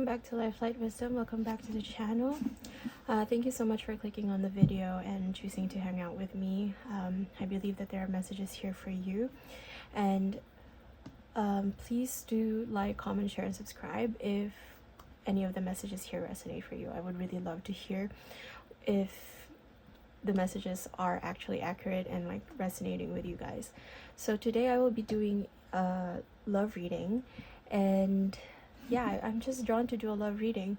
welcome back to Lifelight Wisdom. Welcome back to the channel. Thank you so much for clicking on the video and choosing to hang out with me. I believe that there are messages here for you, and please do like, comment, share, and subscribe if any of the messages here resonate for you. I would really love to hear if the messages are actually accurate and like resonating with you guys. So today I will be doing a love reading, and yeah, I'm just drawn to do a love reading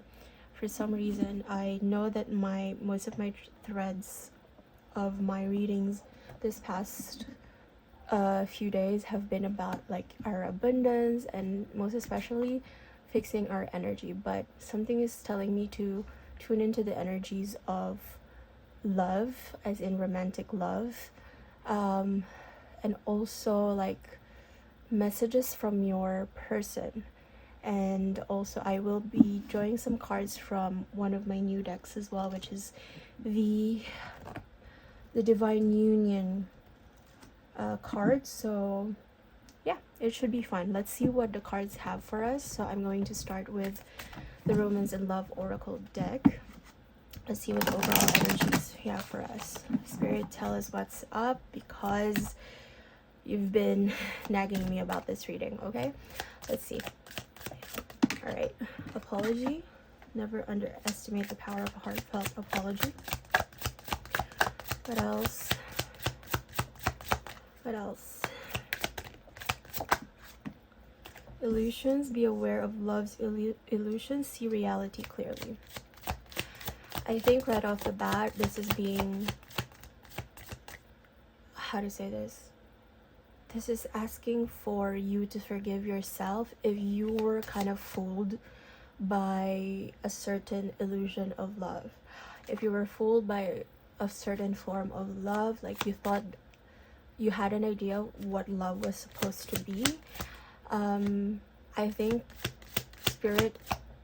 for some reason. I know that most of my threads of my readings this past few days have been about like our abundance and most especially fixing our energy, but something is telling me to tune into the energies of love, as in romantic love, and also like messages from your person. And also I will be drawing some cards from one of my new decks as well, which is the Divine Union card. So yeah, it should be fun. Let's see what the cards have for us. So I'm going to start with the Romance and Love Oracle deck. Let's see what the overall energies have for us. Spirit, tell us what's up, because you've been nagging me about this reading. Okay, let's see. All right, apology. Never underestimate the power of a heartfelt apology. What else? What else? Illusions. Be aware of love's illusions. See reality clearly. I think right off the bat, this is being, how to say this? This is asking for you to forgive yourself if you were kind of fooled by a certain illusion of love. If you were fooled by a certain form of love, like you thought you had an idea what love was supposed to be, I think Spirit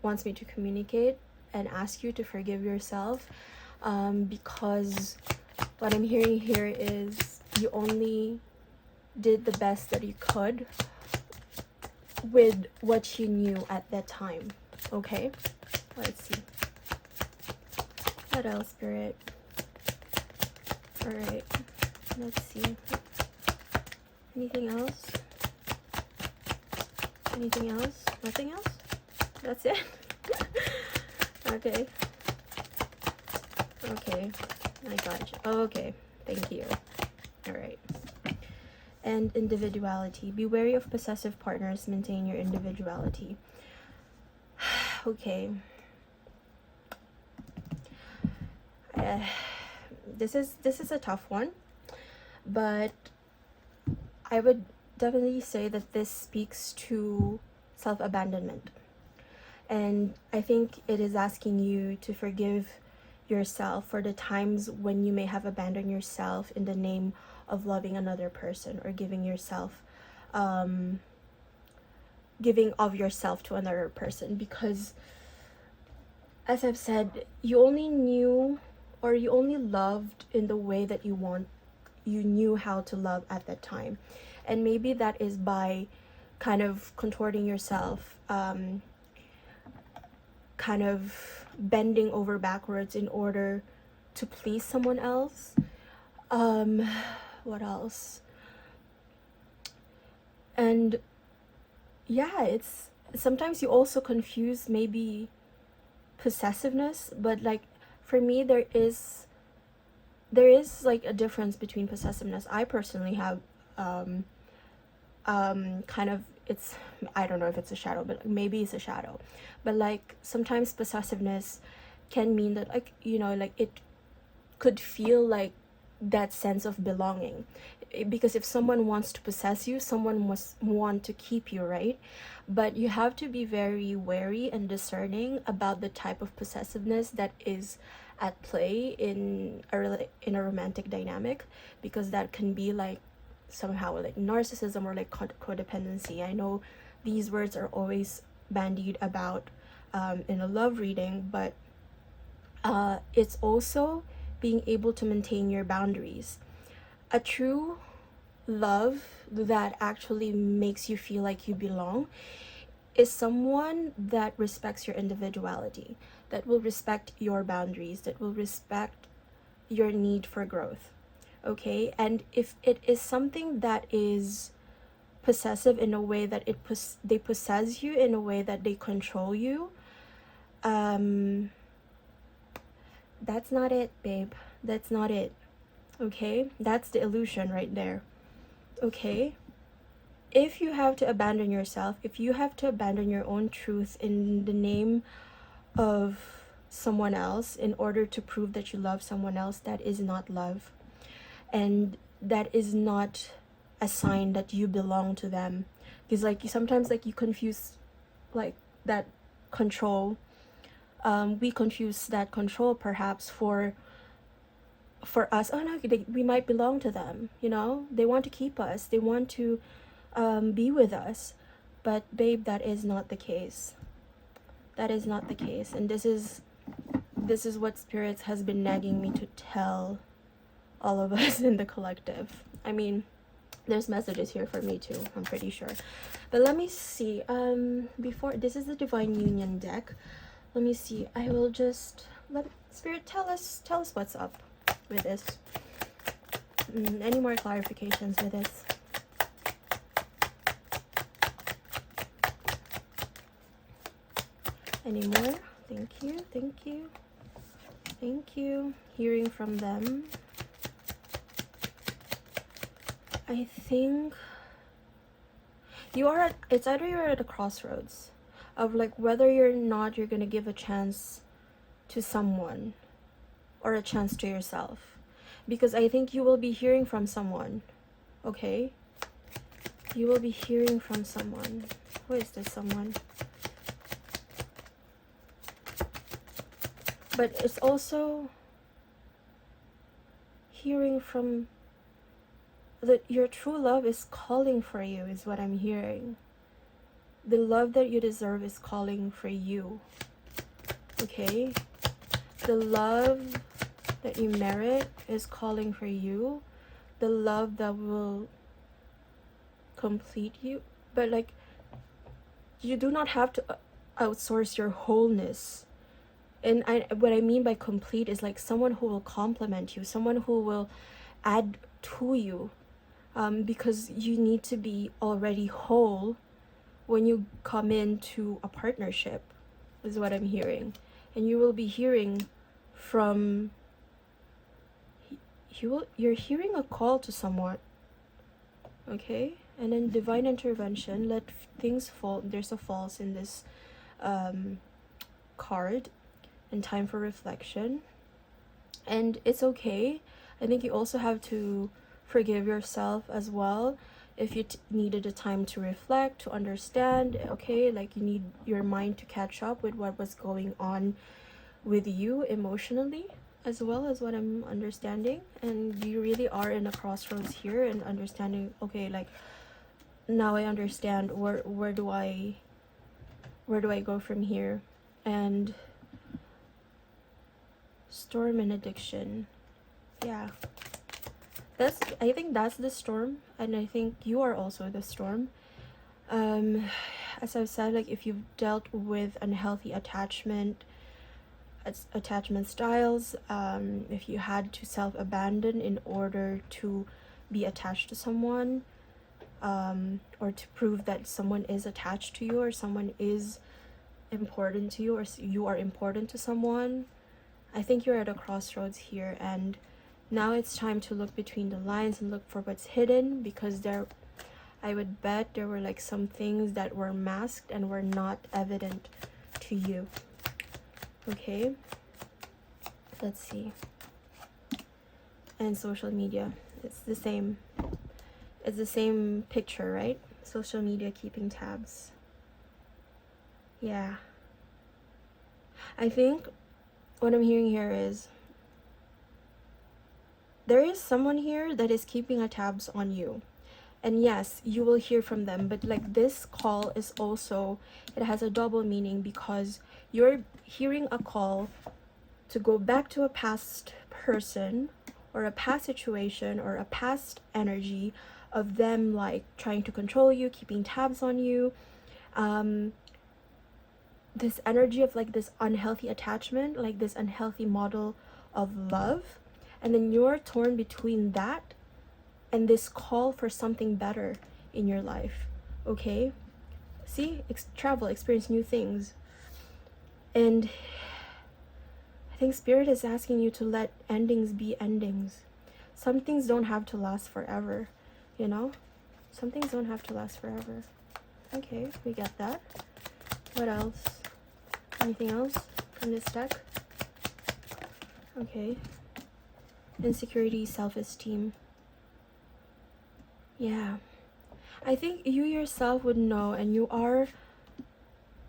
wants me to communicate and ask you to forgive yourself, because what I'm hearing here is you only did the best that you could with what you knew at that time. Okay, let's see what else, Spirit. All right, let's see. Anything else? Anything else? Nothing else? That's it. Okay, I got you. Okay, thank you. All right. And individuality. Be wary of possessive partners. Maintain your individuality. Okay. This is a tough one, but I would definitely say that this speaks to self-abandonment, and I think it is asking you to forgive yourself for the times when you may have abandoned yourself in the name of loving another person, or giving of yourself to another person, because as I've said, you only knew, or you only loved in the way that you knew how to love at that time. And maybe that is by kind of contorting yourself, kind of bending over backwards in order to please someone else. What else? And yeah, it's sometimes you also confuse maybe possessiveness, but like for me there is like a difference between possessiveness. I personally have kind of, it's, I don't know if it's a shadow, but maybe it's a shadow, but like sometimes possessiveness can mean that, like, you know, like it could feel like that sense of belonging, because if someone wants to possess you, someone must want to keep you, right? But you have to be very wary and discerning about the type of possessiveness that is at play in a romantic dynamic, because that can be like somehow like narcissism or like codependency. I know these words are always bandied about in a love reading, but it's also being able to maintain your boundaries. A true love that actually makes you feel like you belong is someone that respects your individuality, that will respect your boundaries, that will respect your need for growth. Okay? And if it is something that is possessive in a way that they possess you, in a way that they control you, that's not it, babe. That's not it. Okay? That's the illusion right there. Okay? If you have to abandon yourself, if you have to abandon your own truth in the name of someone else in order to prove that you love someone else, that is not love. And that is not a sign that you belong to them. Because like sometimes like you confuse like that control. We confuse that control perhaps for us. Oh no, we might belong to them, you know, they want to keep us, they want to be with us. But babe, that is not the case. That is not the case. And this is what spirits has been nagging me to tell all of us in the collective. I mean, there's messages here for me too, I'm pretty sure. But let me see. Before, this is the Divine Union deck. Let me see. I will just let Spirit tell us what's up with this. Any more clarifications with this? Any more? Thank you, thank you, thank you. Hearing from them. I think it's either you're at a crossroads of like whether you're gonna give a chance to someone or a chance to yourself. Because I think you will be hearing from someone, okay? You will be hearing from someone. Who is this someone? But it's also hearing from that your true love is calling for you, is what I'm hearing. The love that you deserve is calling for you. Okay? The love that you merit is calling for you. The love that will complete you. But like, you do not have to outsource your wholeness. And what I mean by complete is like someone who will complement you, someone who will add to you. Because you need to be already whole when you come into a partnership, is what I'm hearing. And you will be hearing from, you're hearing a call to someone, okay? And then divine intervention, let things fall. There's a false in this card, and time for reflection. And it's okay. I think you also have to forgive yourself as well if you needed a time to reflect, to understand, okay? Like you need your mind to catch up with what was going on with you emotionally, as well as what I'm understanding. And you really are in a crossroads here and understanding, okay, like now I understand where do I go from here. And storm and addiction, yeah, I think that's the storm, and I think you are also the storm. As I've said, like if you've dealt with unhealthy attachment styles, if you had to self-abandon in order to be attached to someone, or to prove that someone is attached to you, or someone is important to you, or you are important to someone, I think you're at a crossroads here. And now it's time to look between the lines and look for what's hidden, because I would bet there were like some things that were masked and were not evident to you. Okay, let's see. And social media, it's the same picture, right? Social media, keeping tabs. Yeah, I think what I'm hearing here is there is someone here that is keeping a tabs on you. And yes, you will hear from them, but like this call is also, it has a double meaning, because you're hearing a call to go back to a past person or a past situation or a past energy of them like trying to control you, keeping tabs on you. this energy of like this unhealthy attachment, like this unhealthy model of love, and then you're torn between that and this call for something better in your life. Okay, see, travel, experience new things. And I think spirit is asking you to let endings be endings. Some things don't have to last forever, you know, some things don't have to last forever. Okay, we get that. What else? Anything else from this deck? Okay. Insecurity, self-esteem. Yeah. I think you yourself would know, and you are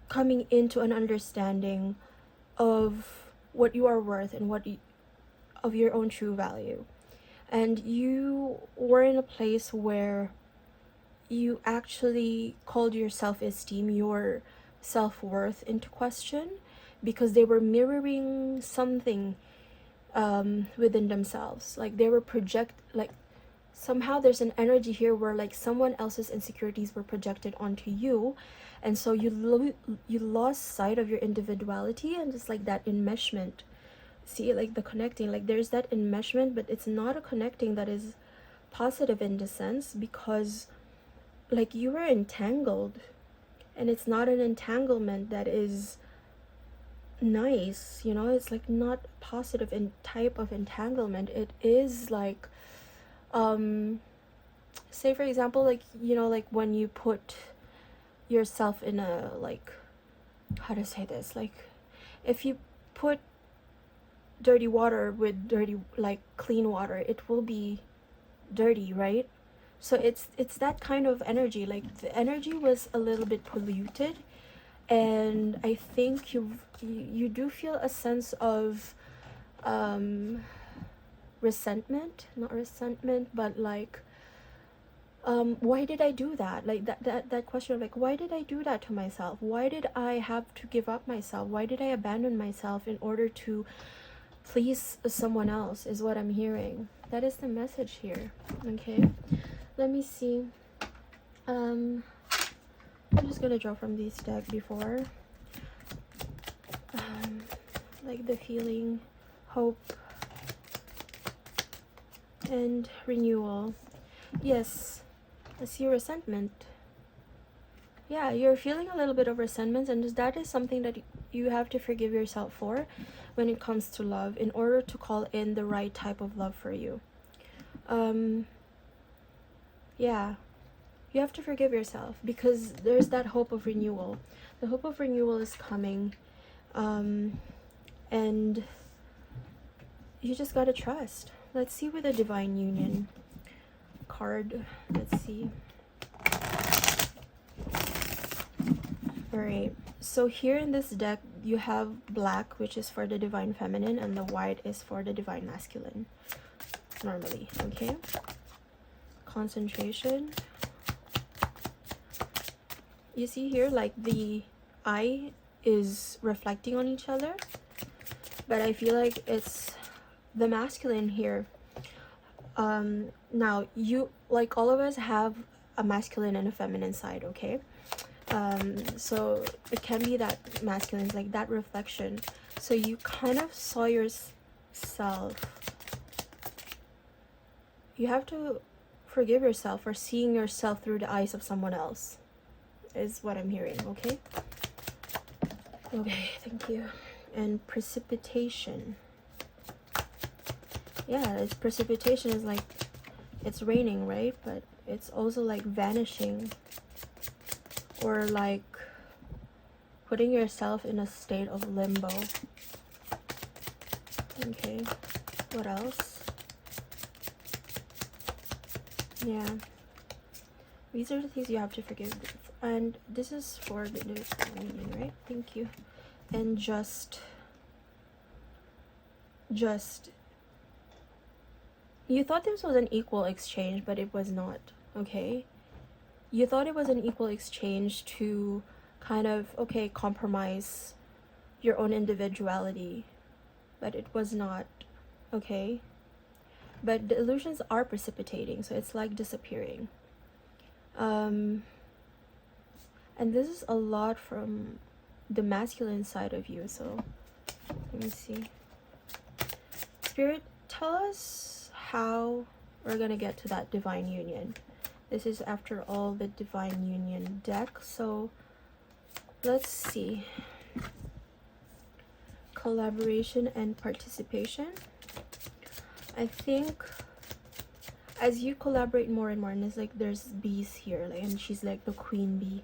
coming into an understanding of what you are worth and of your own true value. And you were in a place where you actually called your self-esteem, your self-worth into question, because they were mirroring something within themselves. Like they were like somehow there's an energy here where like someone else's insecurities were projected onto you, and so you lost sight of your individuality, and just like that enmeshment. See, like the connecting, like there's that enmeshment, but it's not a connecting that is positive in the sense, because like you were entangled, and it's not an entanglement that is nice, you know. It's like not positive in type of entanglement. It is like say for example, like, you know, like when you put yourself in a, like, how to say this, like if you put dirty water with dirty, like clean water, it will be dirty, right? So it's that kind of energy. Like the energy was a little bit polluted, and I think you do feel a sense of resentment, not resentment, but like why did I do that? Like that question of like, why did I do that to myself? Why did I have to give up myself? Why did I abandon myself in order to please someone else, is what I'm hearing. That is the message here. Okay, let me see. I'm just gonna draw from this deck before like the feeling, hope, and renewal. Yes, I see resentment. Yeah, you're feeling a little bit of resentment, and that is something that you have to forgive yourself for when it comes to love, in order to call in the right type of love for you. Yeah, you have to forgive yourself, because there's that hope of renewal. The hope of renewal is coming, and you just gotta trust. Let's see with the Divine Union card. Let's see. Alright, so here in this deck you have black, which is for the Divine Feminine, and the white is for the Divine Masculine, normally. Okay, concentration. You see here, like the eye is reflecting on each other, but I feel like it's the masculine here. Now you, like all of us, have a masculine and a feminine side, okay? So it can be that masculine, like that reflection. So you kind of saw yourself. You have to forgive yourself for seeing yourself through the eyes of someone else, is what I'm hearing. Okay, okay, thank you. And precipitation. Yeah, it's precipitation is like it's raining, right? But it's also like vanishing, or like putting yourself in a state of limbo. Okay, what else? Yeah, these are the things you have to forgive. And this is for the meaning, right? Thank you. And just you thought this was an equal exchange, but it was not. Okay, you thought it was an equal exchange to kind of, okay, compromise your own individuality, but it was not. Okay, but the illusions are precipitating, so it's like disappearing. And this is a lot from the masculine side of you. So let me see. Spirit, tell us how we're gonna get to that divine union. This is after all the divine union deck, so let's see. Collaboration and participation. I think as you collaborate more and more, and it's like there's bees here, like, and she's like the queen bee.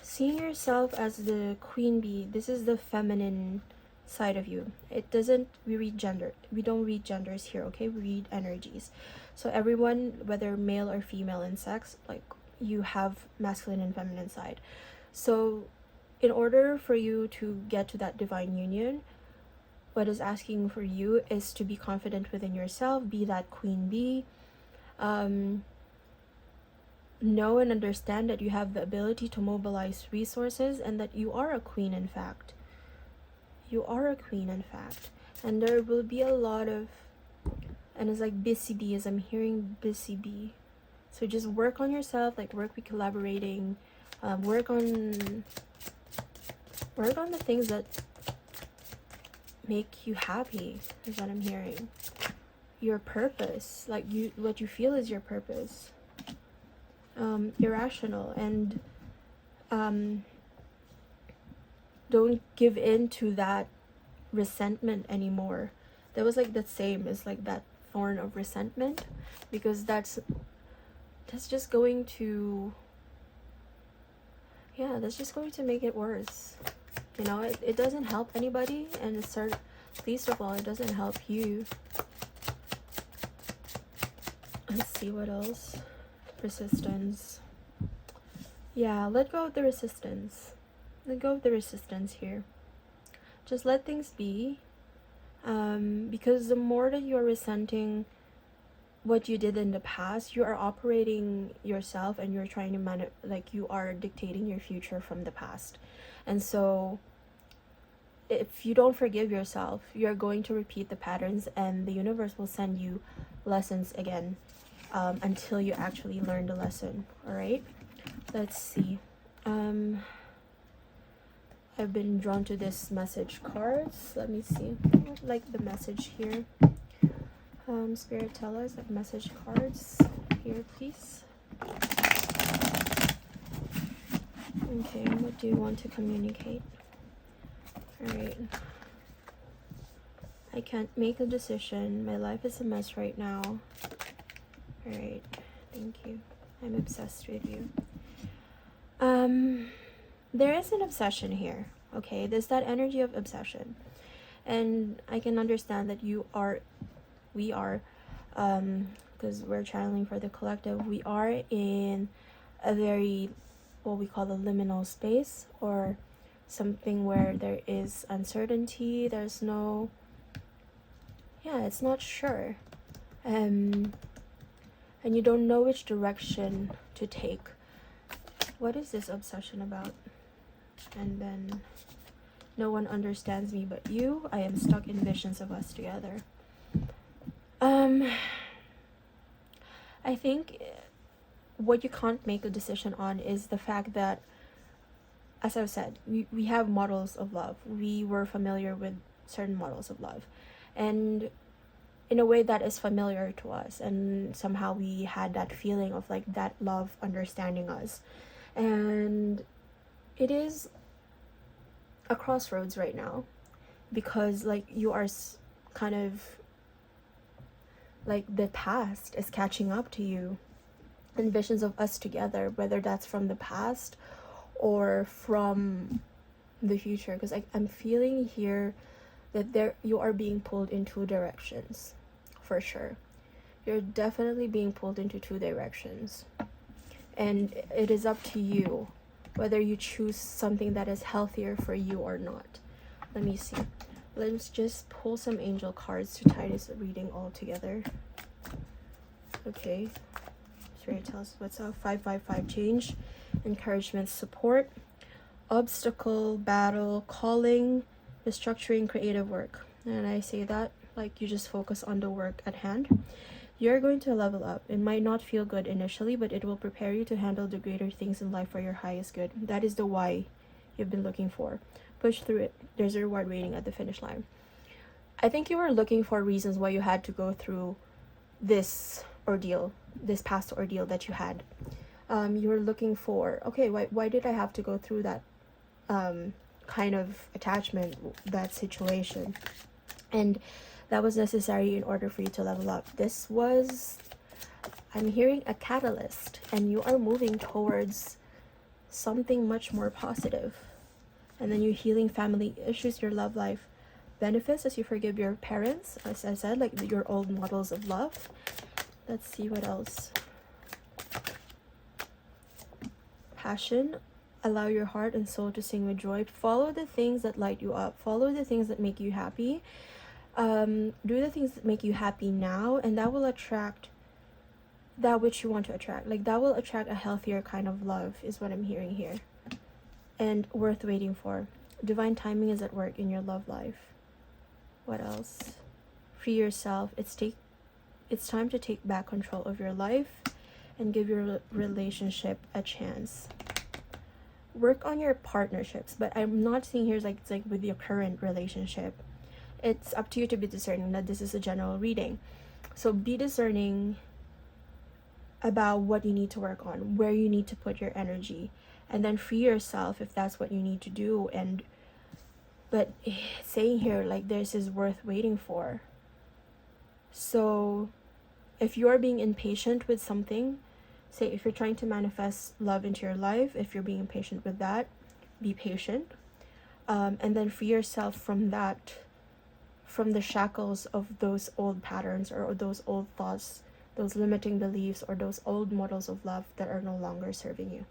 Seeing yourself as the queen bee, this is the feminine side of you. It doesn't, we read gender, we don't read genders here, okay? We read energies. So everyone, whether male or female in sex, like, you have masculine and feminine side. So in order for you to get to that divine union, what is asking for you is to be confident within yourself, be that queen bee. Know and understand that you have the ability to mobilize resources, and that you are a queen, in fact. You are a queen, in fact. And there will be a lot of, and it's like busy bee, as I'm hearing busy bee. So just work on yourself, like work with collaborating, work on the things that make you happy, is what I'm hearing. Your purpose, like what you feel is your purpose. Irrational, and don't give in to that resentment anymore. That was like the same as like that thorn of resentment, because that's just going to, yeah, that's just going to make it worse. You know, it doesn't help anybody, and least of all, it doesn't help you. Let's see what else. Resistance. Yeah, let go of the resistance. Let go of the resistance here. Just let things be. Because the more that you're resenting what you did in the past, you are operating yourself, and you're trying to like you are dictating your future from the past. And so if you don't forgive yourself, you're going to repeat the patterns, and the universe will send you lessons again, until you actually learn the lesson. All right, let's see. I've been drawn to this message cards. Let me see. I like the message here. Spirit, tell us, like, message cards here, please. Okay, what do you want to communicate? Alright. I can't make a decision. My life is a mess right now. Alright, thank you. I'm obsessed with you. There is an obsession here, okay? There's that energy of obsession. And I can understand that we are, because we're channeling for the collective, we are in a very, what we call the liminal space, or something where there is uncertainty, there's no, yeah, it's not sure. And you don't know which direction to take. What is this obsession about? And then, no one understands me but you. I am stuck in visions of us together. I think what you can't make a decision on is the fact that, as I've said, we have models of love. We were familiar with certain models of love, and in a way that is familiar to us, and somehow we had that feeling of like that love understanding us. And it is a crossroads right now, because like you are kind of like the past is catching up to you, and visions of us together, whether that's from the past or from the future, because I'm feeling here that you are being pulled in two directions, for sure. You're definitely being pulled into two directions, and it is up to you whether you choose something that is healthier for you or not. Let me see. Let's just pull some angel cards to tie this reading all together. Okay. Spirit tells us what's up. 555 change, encouragement, support, obstacle, battle, calling, restructuring, creative work. And I say that like you just focus on the work at hand. You're going to level up. It might not feel good initially, but it will prepare you to handle the greater things in life for your highest good. That is the why you've been looking for. Push through it. There's a reward waiting at the finish line. I think you were looking for reasons why you had to go through this ordeal, this past ordeal that you had. You were looking for, okay, why did I have to go through that kind of attachment, that situation? And that was necessary in order for you to level up. This was, I'm hearing, a catalyst, and you are moving towards something much more positive. And then you're healing family issues, your love life benefits as you forgive your parents, as I said, like your old models of love. Let's see what else. Passion. Allow your heart and soul to sing with joy. Follow the things that light you up. Follow the things that make you happy. Do the things that make you happy now, and that will attract that which you want to attract. Like, that will attract a healthier kind of love, is what I'm hearing here. And worth waiting for. Divine timing is at work in your love life. What else? Free yourself. It's time to take back control of your life and give your relationship a chance. Work on your partnerships, but I'm not seeing here like it's like with your current relationship. It's up to you to be discerning. That this is a general reading, so be discerning about what you need to work on, where you need to put your energy, and then free yourself if that's what you need to do. And but saying here, like, this is worth waiting for. So if you're being impatient with something, say if you're trying to manifest love into your life, if you're being impatient with that, be patient, and then free yourself from that, from the shackles of those old patterns or those old thoughts, those limiting beliefs, or those old models of love that are no longer serving you.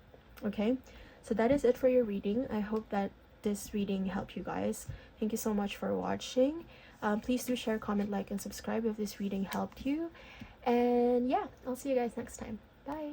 Okay, so that is it for your reading. I hope that this reading helped you guys. Thank you so much for watching. Please do share, comment, like, and subscribe if this reading helped you. And yeah, I'll see you guys next time. Bye.